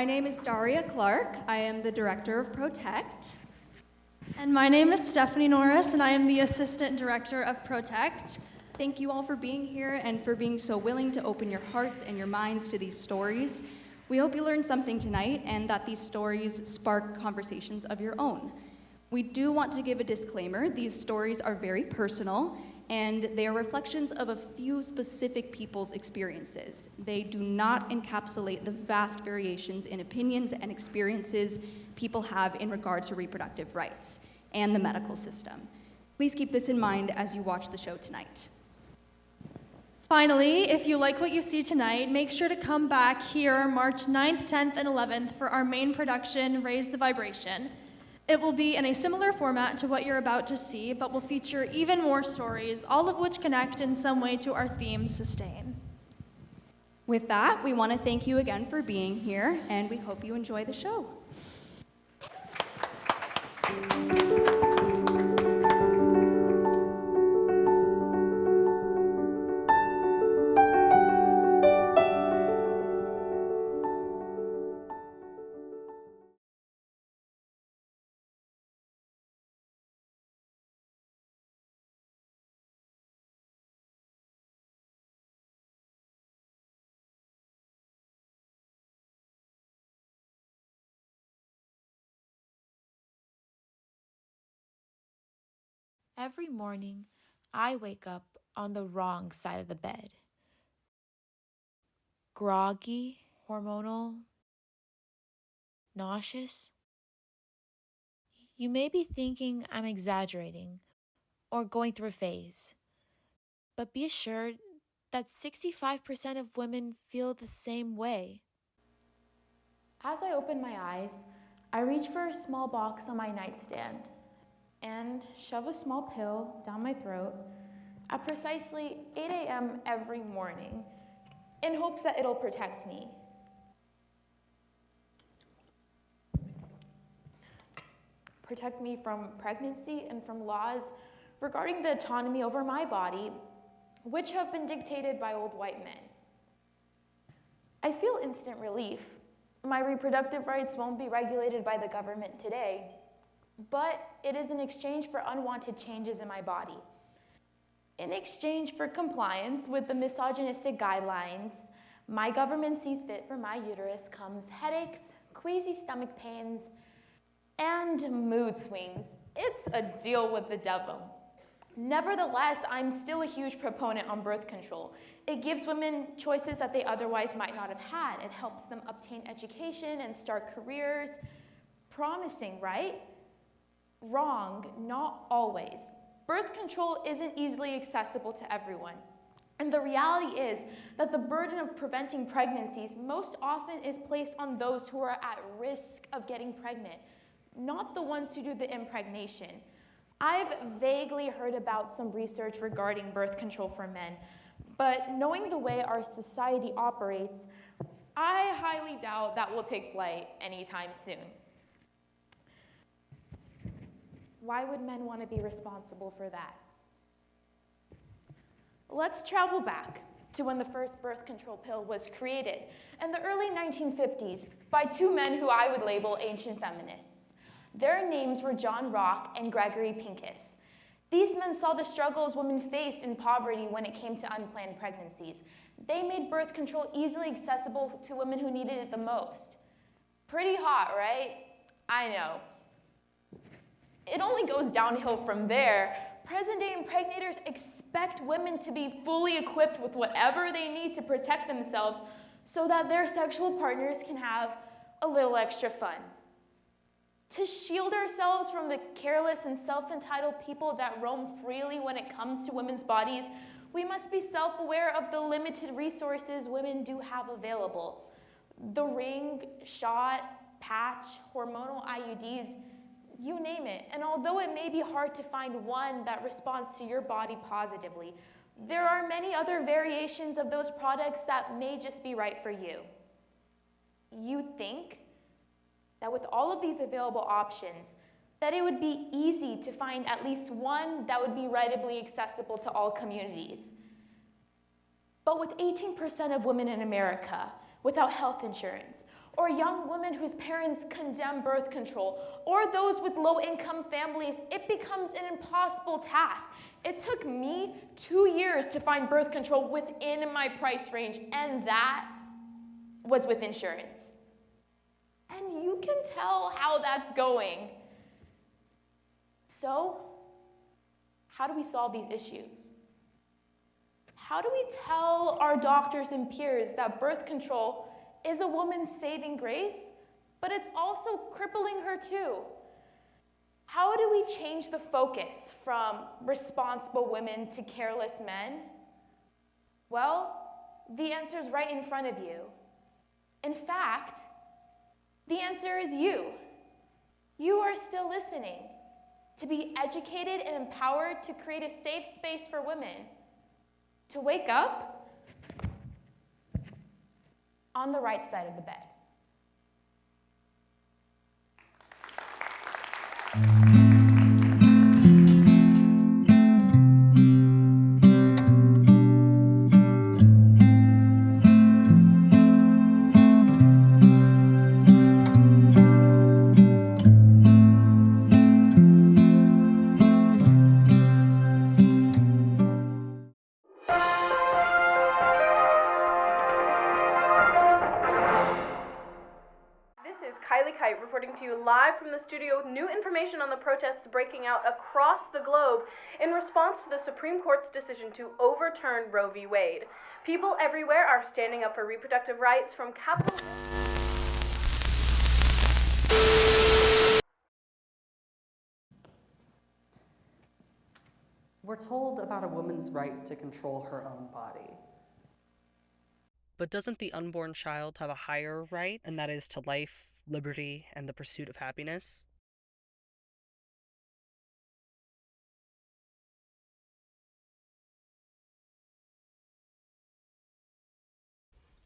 My name is Daria Clark. I am the director of pROEtect. And my name is Stephanie Norris, and I am the assistant director of pROEtect. Thank you all for being here and for being so willing to open your hearts and your minds to these stories. We hope you learned something tonight and that these stories spark conversations of your own. We do want to give a disclaimer. These stories are very personal, and they are reflections of a few specific people's experiences. They do not encapsulate the vast variations in opinions and experiences people have in regard to reproductive rights and the medical system. Please keep this in mind as you watch the show tonight. Finally, if you like what you see tonight, make sure to come back here March 9th, 10th, and 11th for our main production, Raise the Vibration. It will be in a similar format to what you're about to see, but will feature even more stories, all of which connect in some way to our theme, Sustain. With that, we want to thank you again for being here, and we hope you enjoy the show. Every morning, I wake up on the wrong side of the bed. Groggy, hormonal, nauseous. You may be thinking I'm exaggerating or going through a phase, but be assured that 65% of women feel the same way. As I open my eyes, I reach for a small box on my nightstand and shove a small pill down my throat at precisely 8 a.m. every morning in hopes that it'll protect me. Protect me from pregnancy and from laws regarding the autonomy over my body, which have been dictated by old white men. I feel instant relief. My reproductive rights won't be regulated by the government today, but it is in exchange for unwanted changes in my body. In exchange for compliance with the misogynistic guidelines, my government sees fit for my uterus comes headaches, queasy stomach pains, and mood swings. It's a deal with the devil. Nevertheless, I'm still a huge proponent on birth control. It gives women choices that they otherwise might not have had. It helps them obtain education and start careers. Promising, right? Wrong, not always. Birth control isn't easily accessible to everyone. And the reality is that the burden of preventing pregnancies most often is placed on those who are at risk of getting pregnant, not the ones who do the impregnation. I've vaguely heard about some research regarding birth control for men, but knowing the way our society operates, I highly doubt that will take flight anytime soon. Why would men want to be responsible for that? Let's travel back to when the first birth control pill was created in the early 1950s by two men who I would label ancient feminists. Their names were John Rock and Gregory Pincus. These men saw the struggles women faced in poverty when it came to unplanned pregnancies. They made birth control easily accessible to women who needed it the most. Pretty hot, right? I know. It only goes downhill from there. Present-day impregnators expect women to be fully equipped with whatever they need to protect themselves so that their sexual partners can have a little extra fun. To shield ourselves from the careless and self-entitled people that roam freely when it comes to women's bodies, we must be self-aware of the limited resources women do have available. The ring, shot, patch, hormonal IUDs, you name it. And although it may be hard to find one that responds to your body positively, there are many other variations of those products that may just be right for you. You think that with all of these available options, that it would be easy to find at least one that would be readily accessible to all communities. But with 18% of women in America without health insurance, or young women whose parents condemn birth control, or those with low-income families, it becomes an impossible task. It took me 2 years to find birth control within my price range, and that was with insurance. And you can tell how that's going. So, how do we solve these issues? How do we tell our doctors and peers that birth control is a woman's saving grace, but it's also crippling her too? How do we change the focus from responsible women to careless men? Well, the answer is right in front of you. In fact, the answer is you. You are still listening. To be educated and empowered to create a safe space for women. To wake up on the right side of the bed. This is Kylie Kite reporting to you live from the studio with new information on the protests breaking out across the globe in response to the Supreme Court's decision to overturn Roe v. Wade. People everywhere are standing up for reproductive rights from Capitol Hill. We're told about a woman's right to control her own body. But doesn't the unborn child have a higher right, and that is to life, liberty, and the pursuit of happiness?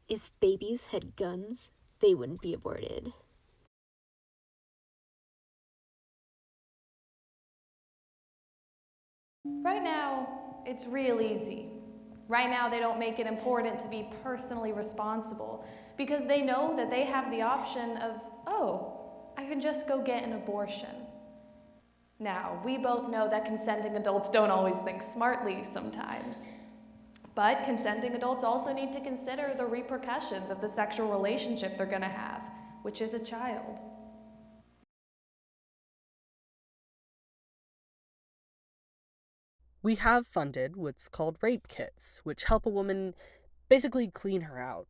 If babies had guns, they wouldn't be aborted. Right now, it's real easy. Right now, they don't make it important to be personally responsible because they know that they have the option of, oh, I can just go get an abortion. Now, we both know that consenting adults don't always think smartly sometimes. But consenting adults also need to consider the repercussions of the sexual relationship they're going to have, which is a child. We have funded what's called rape kits, which help a woman basically clean her out.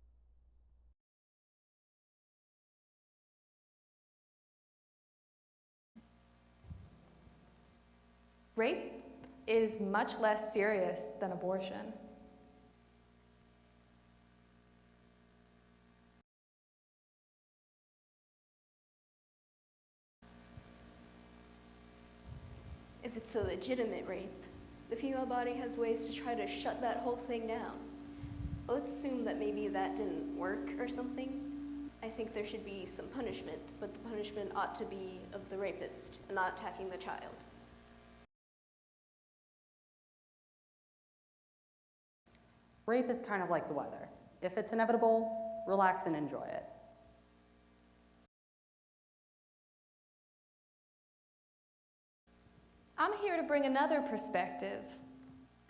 Rape is much less serious than abortion. If it's a legitimate rape, the female body has ways to try to shut that whole thing down. Let's assume that maybe that didn't work or something. I think there should be some punishment, but the punishment ought to be of the rapist and not attacking the child. Rape is kind of like the weather. If it's inevitable, relax and enjoy it. I'm here to bring another perspective,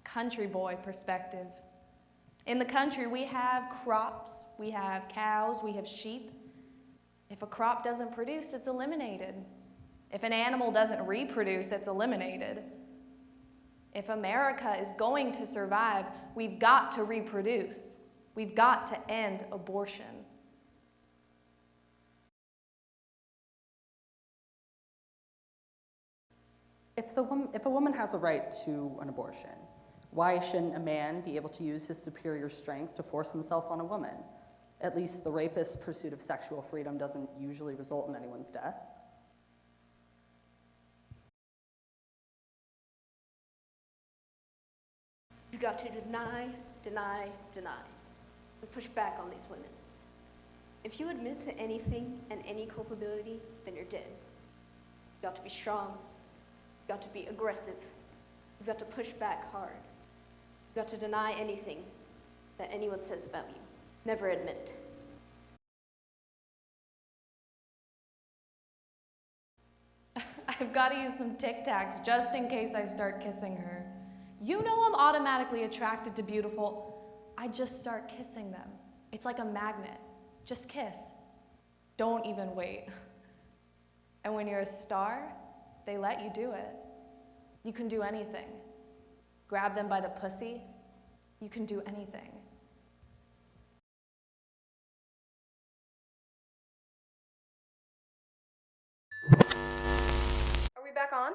country boy perspective. In the country, we have crops, we have cows, we have sheep. If a crop doesn't produce, it's eliminated. If an animal doesn't reproduce, it's eliminated. If America is going to survive, we've got to reproduce. We've got to end abortion. If a woman has a right to an abortion, why shouldn't a man be able to use his superior strength to force himself on a woman? At least the rapist's pursuit of sexual freedom doesn't usually result in anyone's death. You've got to deny, deny, deny, and push back on these women. If you admit to anything and any culpability, then you're dead. You've got to be strong. You've got to be aggressive. You've got to push back hard. You've got to deny anything that anyone says about you. Never admit. I've got to use some Tic Tacs just in case I start kissing her. You know I'm automatically attracted to beautiful. I just start kissing them. It's like a magnet. Just kiss. Don't even wait. And when you're a star, they let you do it. You can do anything. Grab them by the pussy. You can do anything. Are we back on?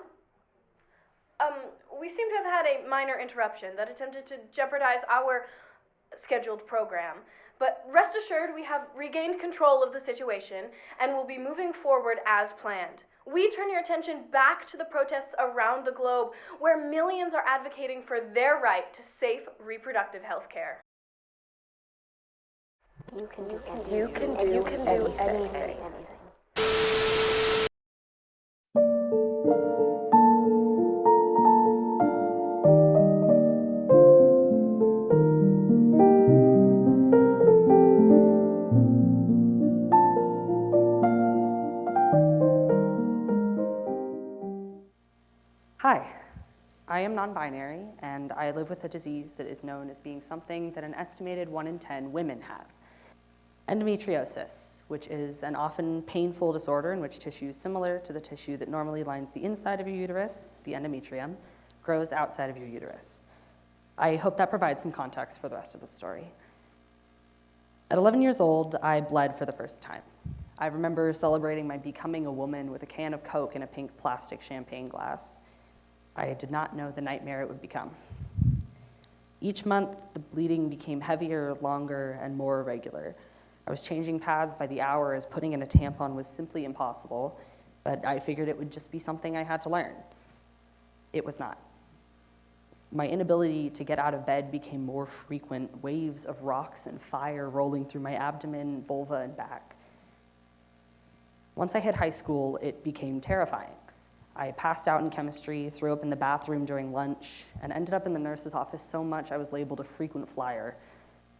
We seem to have had a minor interruption that attempted to jeopardize our scheduled program. But rest assured, we have regained control of the situation and will be moving forward as planned. We turn your attention back to the protests around the globe where millions are advocating for their right to safe reproductive health care. You can do anything. Hi, I am non-binary, and I live with a disease that is known as being something that an estimated 1 in 10 women have. Endometriosis, which is an often painful disorder in which tissue similar to the tissue that normally lines the inside of your uterus, the endometrium, grows outside of your uterus. I hope that provides some context for the rest of the story. At 11 years old, I bled for the first time. I remember celebrating my becoming a woman with a can of Coke in a pink plastic champagne glass. I did not know the nightmare it would become. Each month, the bleeding became heavier, longer, and more irregular. I was changing pads by the hour as putting in a tampon was simply impossible, but I figured it would just be something I had to learn. It was not. My inability to get out of bed became more frequent, waves of rocks and fire rolling through my abdomen, vulva, and back. Once I hit high school, it became terrifying. I passed out in chemistry, threw up in the bathroom during lunch, and ended up in the nurse's office so much I was labeled a frequent flyer,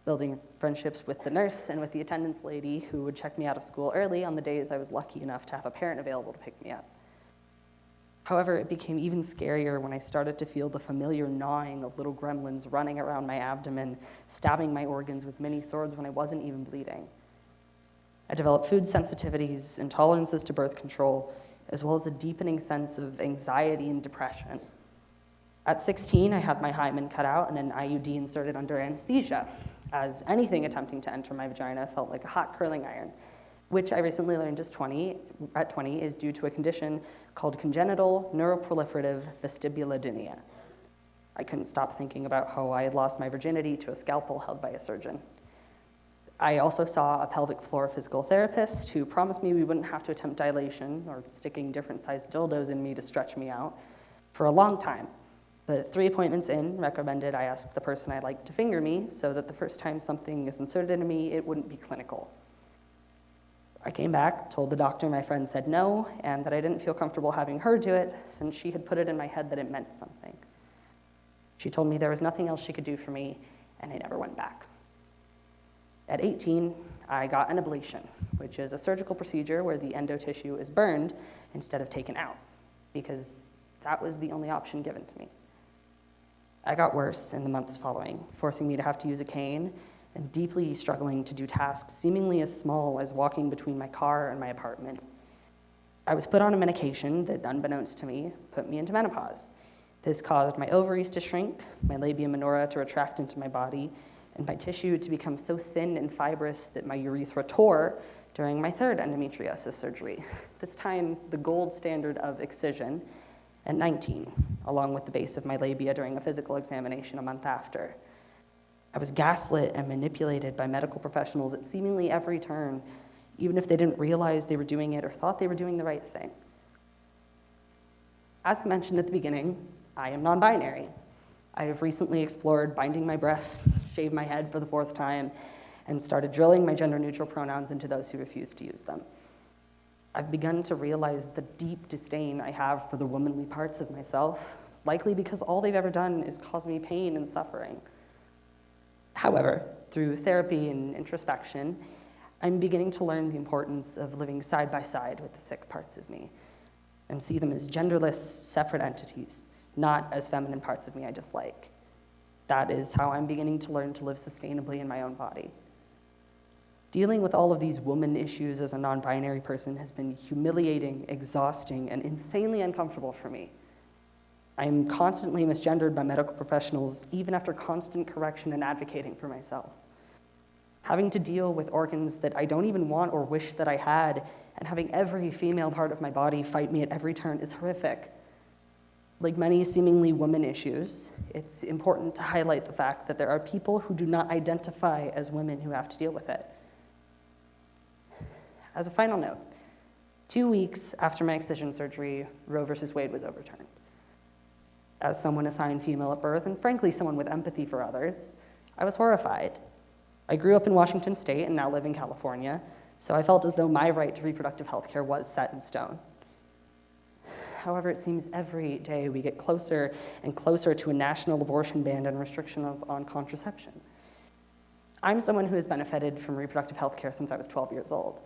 building friendships with the nurse and with the attendance lady who would check me out of school early on the days I was lucky enough to have a parent available to pick me up. However, it became even scarier when I started to feel the familiar gnawing of little gremlins running around my abdomen, stabbing my organs with mini swords when I wasn't even bleeding. I developed food sensitivities, intolerances to birth control, as well as a deepening sense of anxiety and depression. At 16, I had my hymen cut out and an IUD inserted under anesthesia, as anything attempting to enter my vagina felt like a hot curling iron, which I recently learned at 20 is due to a condition called congenital neuroproliferative vestibulodynia. I couldn't stop thinking about how I had lost my virginity to a scalpel held by a surgeon. I also saw a pelvic floor physical therapist who promised me we wouldn't have to attempt dilation or sticking different sized dildos in me to stretch me out for a long time. But 3 appointments in, recommended I ask the person I like to finger me so that the first time something is inserted into me, it wouldn't be clinical. I came back, told the doctor my friend said no, and that I didn't feel comfortable having her do it since she had put it in my head that it meant something. She told me there was nothing else she could do for me, and I never went back. At 18, I got an ablation, which is a surgical procedure where the endo tissue is burned instead of taken out, because that was the only option given to me. I got worse in the months following, forcing me to have to use a cane and deeply struggling to do tasks seemingly as small as walking between my car and my apartment. I was put on a medication that, unbeknownst to me, put me into menopause. This caused my ovaries to shrink, my labia minora to retract into my body, and my tissue to become so thin and fibrous that my urethra tore during my third endometriosis surgery, this time the gold standard of excision, at 19, along with the base of my labia during a physical examination a month after. I was gaslit and manipulated by medical professionals at seemingly every turn, even if they didn't realize they were doing it or thought they were doing the right thing. As mentioned at the beginning, I am non-binary. I have recently explored binding my breasts, shaved my head for the 4th time, and started drilling my gender-neutral pronouns into those who refuse to use them. I've begun to realize the deep disdain I have for the womanly parts of myself, likely because all they've ever done is cause me pain and suffering. However, through therapy and introspection, I'm beginning to learn the importance of living side by side with the sick parts of me. and see them as genderless, separate entities, not as feminine parts of me I dislike. That is how I'm beginning to learn to live sustainably in my own body. Dealing with all of these woman issues as a non-binary person has been humiliating, exhausting, and insanely uncomfortable for me. I am constantly misgendered by medical professionals, even after constant correction and advocating for myself. Having to deal with organs that I don't even want or wish that I had, and having every female part of my body fight me at every turn is horrific. Like many seemingly women issues, it's important to highlight the fact that there are people who do not identify as women who have to deal with it. As a final note, 2 weeks after my excision surgery, Roe versus Wade was overturned. As someone assigned female at birth, and frankly someone with empathy for others, I was horrified. I grew up in Washington State and now live in California, so I felt as though my right to reproductive health care was set in stone. However, it seems every day we get closer and closer to a national abortion ban and restriction on contraception. I'm someone who has benefited from reproductive health care since I was 12 years old.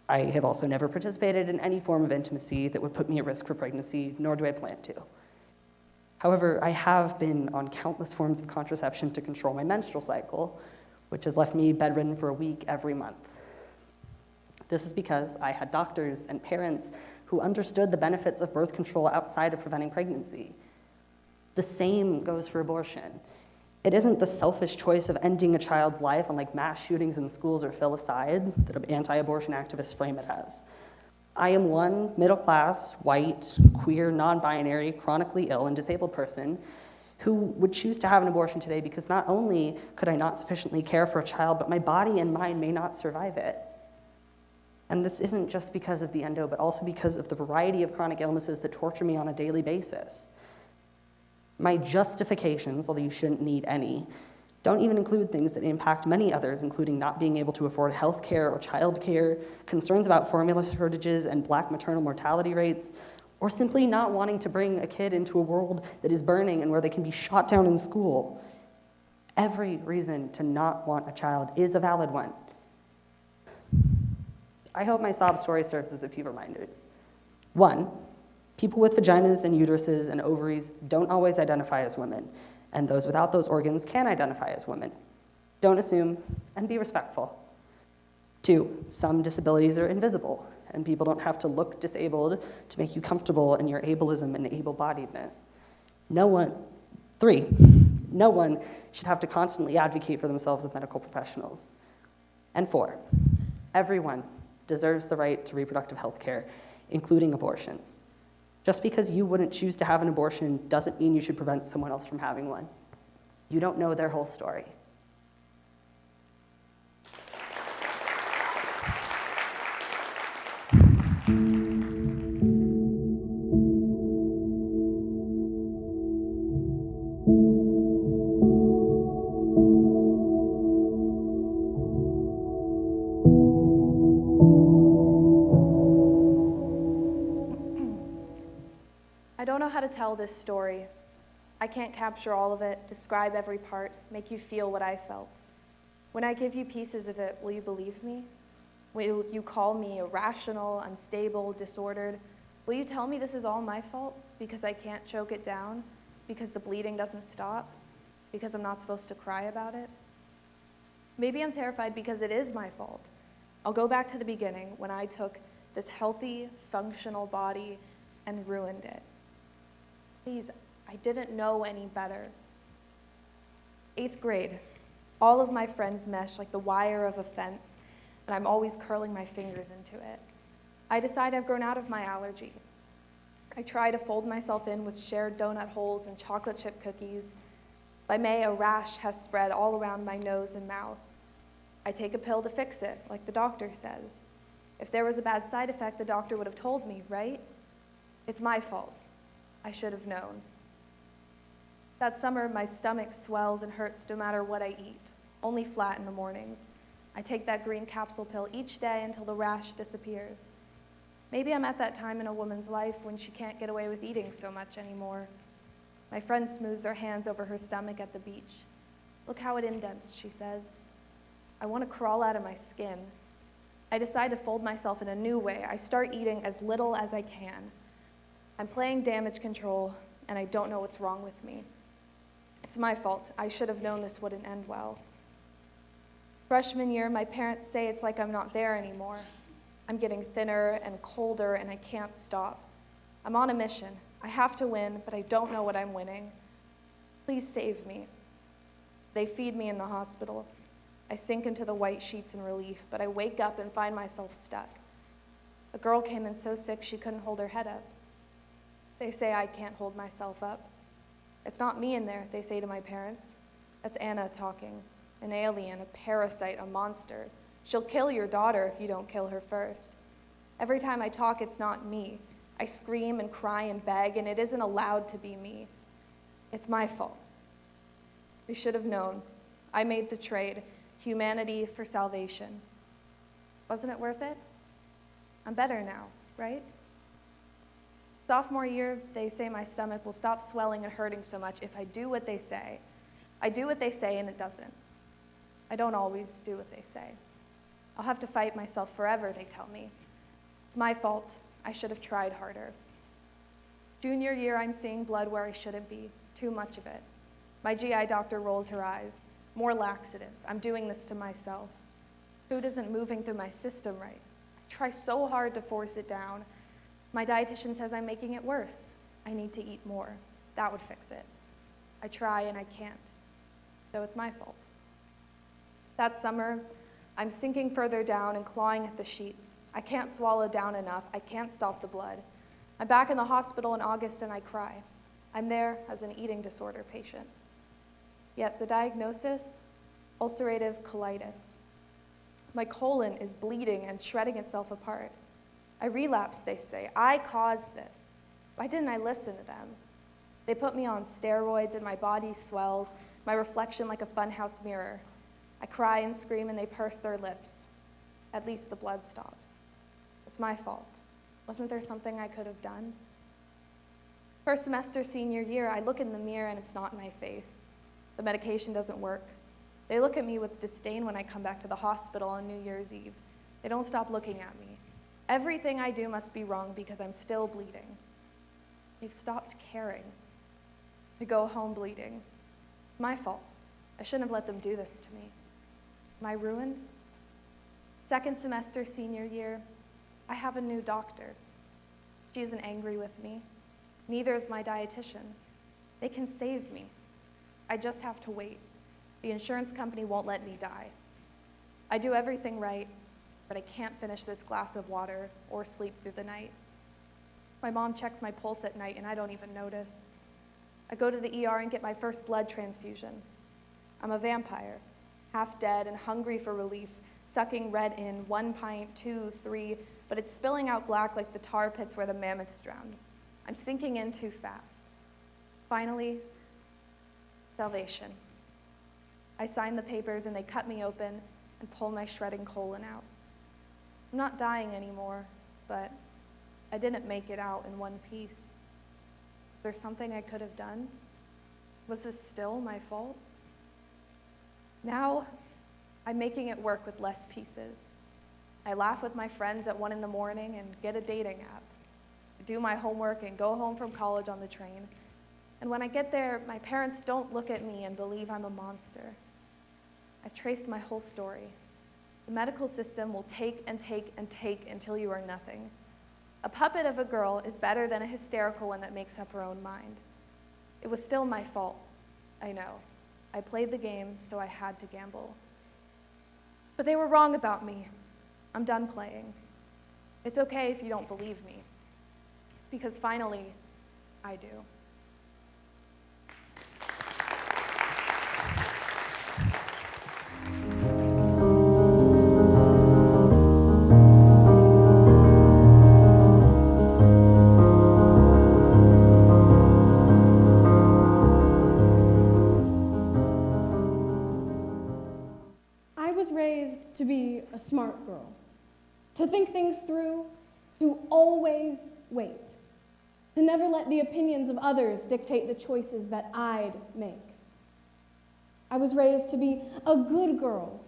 I have also never participated in any form of intimacy that would put me at risk for pregnancy, nor do I plan to. However, I have been on countless forms of contraception to control my menstrual cycle, which has left me bedridden for a week every month. This is because I had doctors and parents who understood the benefits of birth control outside of preventing pregnancy. The same goes for abortion. It isn't the selfish choice of ending a child's life, unlike mass shootings in schools or filicide, that anti-abortion activists frame it as. I am one middle-class, white, queer, non-binary, chronically ill, and disabled person who would choose to have an abortion today because not only could I not sufficiently care for a child, but my body and mind may not survive it. And this isn't just because of the endo, but also because of the variety of chronic illnesses that torture me on a daily basis. My justifications, although you shouldn't need any, don't even include things that impact many others, including not being able to afford health care or child care, concerns about formula shortages and Black maternal mortality rates, or simply not wanting to bring a kid into a world that is burning and where they can be shot down in school. Every reason to not want a child is a valid one. I hope my sob story serves as a few reminders. 1, people with vaginas and uteruses and ovaries don't always identify as women, and those without those organs can identify as women. Don't assume, and be respectful. 2, some disabilities are invisible, and people don't have to look disabled to make you comfortable in your ableism and able-bodiedness. 3, no one should have to constantly advocate for themselves with medical professionals. And 4, everyone deserves the right to reproductive health care, including abortions. Just because you wouldn't choose to have an abortion doesn't mean you should prevent someone else from having one. You don't know their whole story. I don't know how to tell this story. I can't capture all of it, describe every part, make you feel what I felt. When I give you pieces of it, will you believe me? Will you call me irrational, unstable, disordered? Will you tell me this is all my fault because I can't choke it down, because the bleeding doesn't stop, because I'm not supposed to cry about it? Maybe I'm terrified because it is my fault. I'll go back to the beginning when I took this healthy, functional body and ruined it. Please, I didn't know any better. 8th grade, all of my friends mesh like the wire of a fence, and I'm always curling my fingers into it. I decide I've grown out of my allergy. I try to fold myself in with shared donut holes and chocolate chip cookies. By May, a rash has spread all around my nose and mouth. I take a pill to fix it, like the doctor says. If there was a bad side effect, the doctor would have told me, right? It's my fault. I should have known. That summer, my stomach swells and hurts no matter what I eat, only flat in the mornings. I take that green capsule pill each day until the rash disappears. Maybe I'm at that time in a woman's life when she can't get away with eating so much anymore. My friend smooths her hands over her stomach at the beach. Look how it indents, she says. I want to crawl out of my skin. I decide to fold myself in a new way. I start eating as little as I can. I'm playing damage control, and I don't know what's wrong with me. It's my fault. I should have known this wouldn't end well. Freshman year, my parents say it's like I'm not there anymore. I'm getting thinner and colder, and I can't stop. I'm on a mission. I have to win, but I don't know what I'm winning. Please save me. They feed me in the hospital. I sink into the white sheets in relief, but I wake up and find myself stuck. A girl came in so sick she couldn't hold her head up. They say I can't hold myself up. It's not me in there, they say to my parents. That's Anna talking. An alien, a parasite, a monster. She'll kill your daughter if you don't kill her first. Every time I talk, it's not me. I scream and cry and beg, and it isn't allowed to be me. It's my fault. They should have known. I made the trade, humanity for salvation. Wasn't it worth it? I'm better now, right? Sophomore year, they say my stomach will stop swelling and hurting so much if I do what they say. I do what they say, and it doesn't. I don't always do what they say. I'll have to fight myself forever, they tell me. It's my fault. I should have tried harder. Junior year, I'm seeing blood where I shouldn't be, too much of it. My GI doctor rolls her eyes. More laxatives. I'm doing this to myself. Food isn't moving through my system right. I try so hard to force it down. My dietitian says I'm making it worse. I need to eat more. That would fix it. I try and I can't. So it's my fault. That summer, I'm sinking further down and clawing at the sheets. I can't swallow down enough. I can't stop the blood. I'm back in the hospital in August and I cry. I'm there as an eating disorder patient. Yet the diagnosis, ulcerative colitis. My colon is bleeding and shredding itself apart. I relapsed, they say. I caused this. Why didn't I listen to them? They put me on steroids and my body swells, my reflection like a funhouse mirror. I cry and scream and they purse their lips. At least the blood stops. It's my fault. Wasn't there something I could have done? First semester senior year, I look in the mirror and it's not my face. The medication doesn't work. They look at me with disdain when I come back to the hospital on New Year's Eve. They don't stop looking at me. Everything I do must be wrong because I'm still bleeding. They've stopped caring. I go home bleeding. My fault. I shouldn't have let them do this to me. Am I ruined? Second semester senior year, I have a new doctor. She isn't angry with me. Neither is my dietitian. They can save me. I just have to wait. The insurance company won't let me die. I do everything right, but I can't finish this glass of water or sleep through the night. My mom checks my pulse at night and I don't even notice. I go to the ER and get my first blood transfusion. I'm a vampire, half dead and hungry for relief, sucking red in 1 pint, 2, 3, but it's spilling out black like the tar pits where the mammoths drowned. I'm sinking in too fast. Finally, salvation. I sign the papers and they cut me open and pull my shredding colon out. I'm not dying anymore, but I didn't make it out in one piece. Is there something I could have done? Was this still my fault? Now, I'm making it work with less pieces. I laugh with my friends at 1 in the morning and get a dating app. I do my homework and go home from college on the train. And when I get there, my parents don't look at me and believe I'm a monster. I've traced my whole story. The medical system will take and take and take until you are nothing. A puppet of a girl is better than a hysterical one that makes up her own mind. It was still my fault, I know. I played the game, so I had to gamble. But they were wrong about me. I'm done playing. It's okay if you don't believe me, because finally, I do. I was raised to be a smart girl, to think things through, to always wait, to never let the opinions of others dictate the choices that I'd make. I was raised to be a good girl,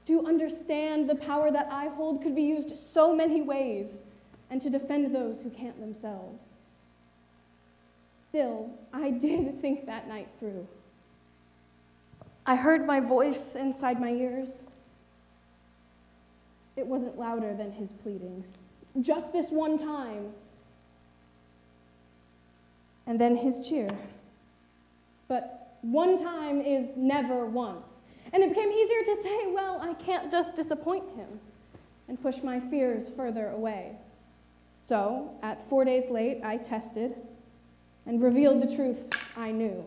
To understand the power that I hold could be used so many ways, and to defend those who can't themselves. Still, I did think that night through. I heard my voice inside my ears. It wasn't louder than his pleadings. Just this one time. And then his cheer. But one time is never once. And it became easier to say, well, I can't just disappoint him, and push my fears further away. So, at 4 days late, I tested and revealed the truth I knew.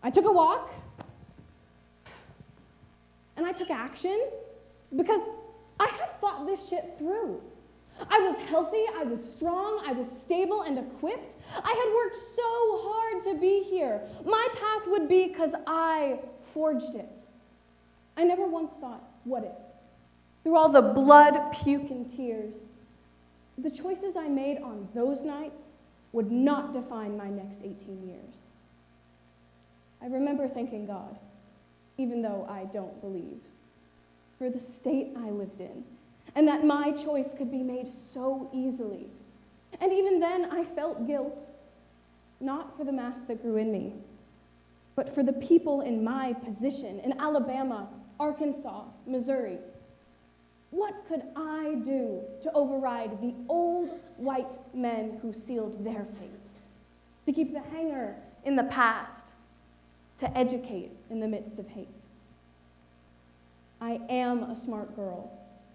I took a walk, and I took action, because I had thought this shit through. I was healthy, I was strong, I was stable and equipped. I had worked so hard to be here. My path would be because I forged it. I never once thought, what if? Through all the blood, puke, and tears, the choices I made on those nights would not define my next 18 years. I remember thanking God, even though I don't believe, for the state I lived in, and that my choice could be made so easily. And even then, I felt guilt, not for the mass that grew in me, but for the people in my position in Alabama, Arkansas, Missouri. What could I do to override the old white men who sealed their fate? To keep the hanger in the past, to educate in the midst of hate. I am a smart girl,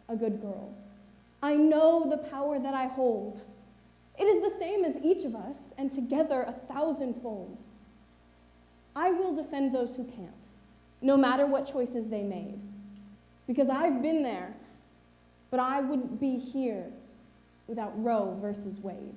a good girl. I know the power that I hold. It is the same as each of us, and together 1,000-fold. I will defend those who can't, no matter what choices they made. Because I've been there, but I wouldn't be here without Roe versus Wade.